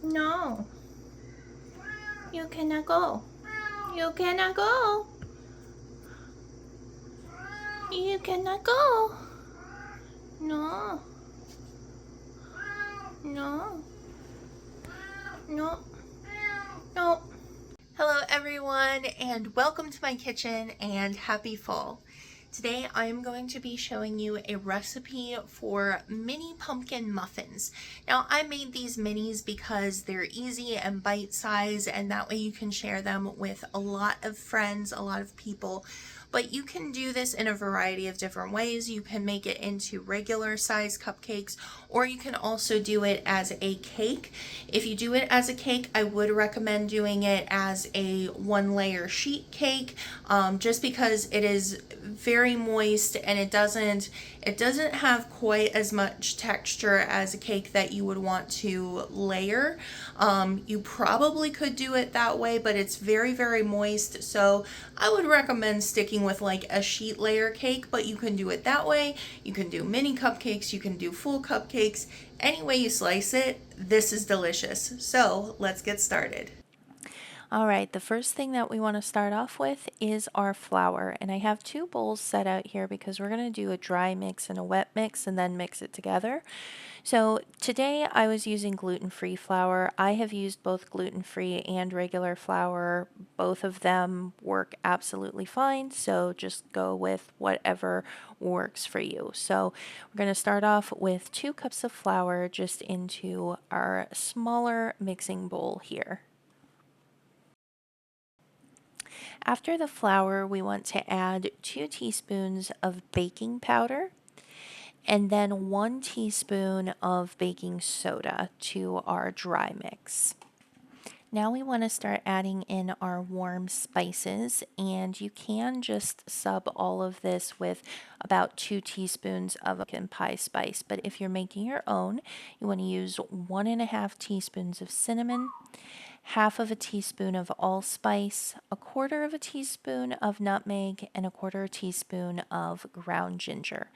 No, you cannot go. You cannot go. You cannot go. No, no, no, no. Hello everyone and welcome to my kitchen and happy fall. Today I'm going to be showing you a recipe for mini pumpkin muffins. Now I made these minis because they're easy and bite-sized, and that way you can share them with a lot of friends, a lot of people. But you can do this in a variety of different ways. You can make it into regular size cupcakes, or you can also do it as a cake. If you do it as a cake, I would recommend doing it as a one layer sheet cake, just because it is very moist and it doesn't have quite as much texture as a cake that you would want to layer. You probably could do it that way, but it's very moist, so I would recommend sticking with like a sheet layer cake. But you can do it that way, you can do mini cupcakes, you can do full cupcakes. Any way you slice it, this is delicious. So let's get started. All right, the first thing that we want to start off with is our flour. And I have two bowls set out here because we're going to do a dry mix and a wet mix and then mix it together. So today I was using gluten-free flour. I have used both gluten-free and regular flour. Both of them work absolutely fine, so just go with whatever works for you. So we're going to start off with 2 cups of flour just into our smaller mixing bowl here. After the flour, we want to add 2 teaspoons of baking powder and then 1 teaspoon of baking soda to our dry mix. Now we want to start adding in our warm spices, and you can just sub all of this with about 2 teaspoons of pumpkin pie spice. But if you're making your own, you want to use 1.5 teaspoons of cinnamon, half of a teaspoon of allspice, a quarter of a teaspoon of nutmeg, and a quarter teaspoon of ground ginger.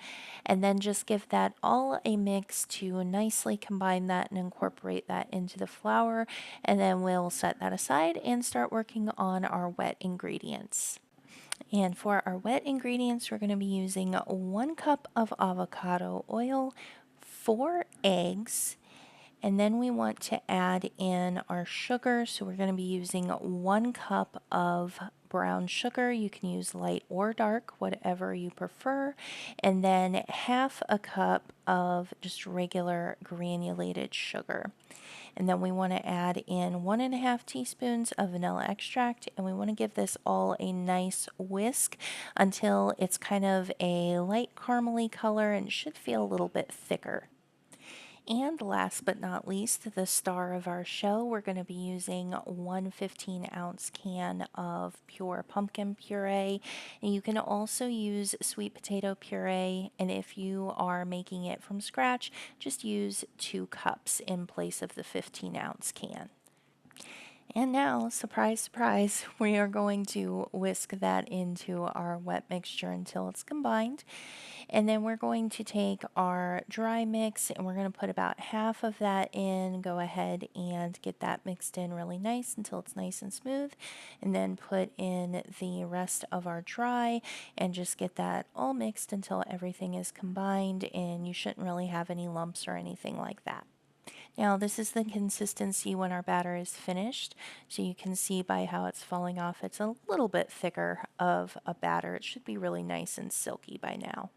And then just give that all a mix to nicely combine that and incorporate that into the flour. And then we'll set that aside and start working on our wet ingredients. And for our wet ingredients, we're going to be using 1 cup of avocado oil, 4 eggs, and then we want to add in our sugar. So we're going to be using 1 cup of brown sugar. You can use light or dark, whatever you prefer. And then half a cup of just regular granulated sugar. And then we want to add in 1.5 teaspoons of vanilla extract, and we want to give this all a nice whisk until it's kind of a light caramely color and should feel a little bit thicker. And last but not least, the star of our show, we're going to be using 1 15-ounce can of pure pumpkin puree. And you can also use sweet potato puree, and if you are making it from scratch, just use 2 cups in place of the 15-ounce can. And now, surprise, surprise, we are going to whisk that into our wet mixture until it's combined. And then we're going to take our dry mix and we're going to put about half of that in. Go ahead and get that mixed in really nice until it's nice and smooth. And then put in the rest of our dry and just get that all mixed until everything is combined, and you shouldn't really have any lumps or anything like that. Now this is the consistency when our batter is finished, so you can see by how it's falling off, it's a little bit thicker of a batter. It should be really nice and silky by now.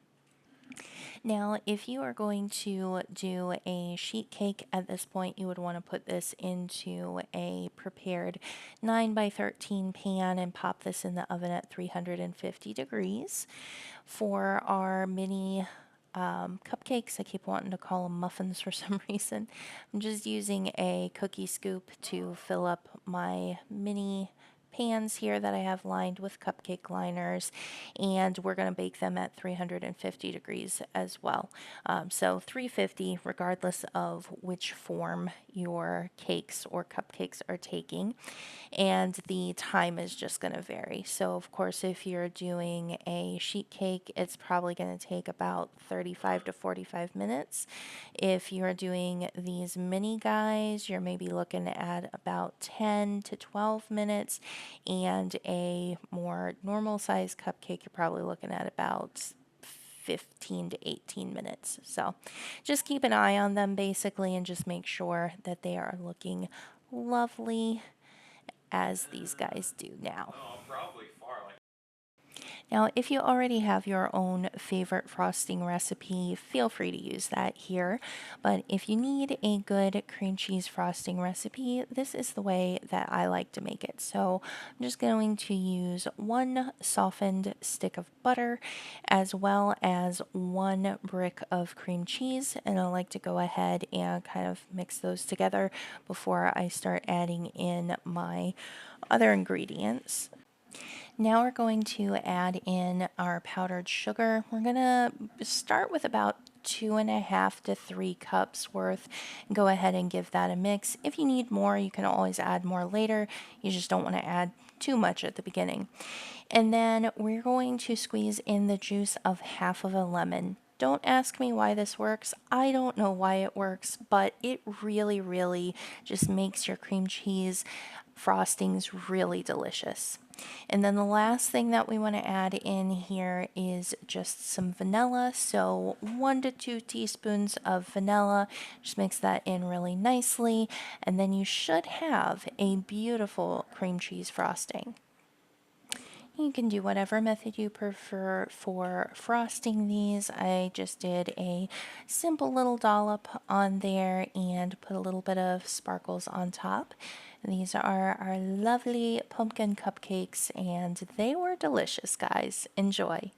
Now, if you are going to do a sheet cake at this point, you would want to put this into a prepared 9 by 13 pan and pop this in the oven at 350 degrees. For our mini cupcakes, I keep wanting to call them muffins for some reason. I'm just using a cookie scoop to fill up my mini pans here that I have lined with cupcake liners, and we're going to bake them at 350 degrees as well. So 350 regardless of which form your cakes or cupcakes are taking, and the time is just going to vary. So of course, if you're doing a sheet cake, it's probably going to take about 35 to 45 minutes. If you're doing these mini guys, you're maybe looking at about 10 to 12 minutes, and a more normal size cupcake, you're probably looking at about 15 to 18 minutes. So just keep an eye on them basically, and just make sure that they are looking lovely as these guys do now. Now, if you already have your own favorite frosting recipe, feel free to use that here. But if you need a good cream cheese frosting recipe, this is the way that I like to make it. So I'm just going to use 1 softened stick of butter as well as 1 brick of cream cheese. And I like to go ahead and kind of mix those together before I start adding in my other ingredients. Now we're going to add in our powdered sugar. We're going to start with about 2.5 to 3 cups worth. Go ahead and give that a mix. If you need more, you can always add more later. You just don't want to add too much at the beginning. And then we're going to squeeze in the juice of half of a lemon. Don't ask me why this works. I don't know why it works, but it really, really just makes your cream cheese frostings really delicious. And then the last thing that we want to add in here is just some vanilla. So 1 to 2 teaspoons of vanilla. Just mix that in really nicely. And then you should have a beautiful cream cheese frosting. You can do whatever method you prefer for frosting these. I just did a simple little dollop on there and put a little bit of sparkles on top. These are our lovely pumpkin cupcakes, and they were delicious, guys. Enjoy.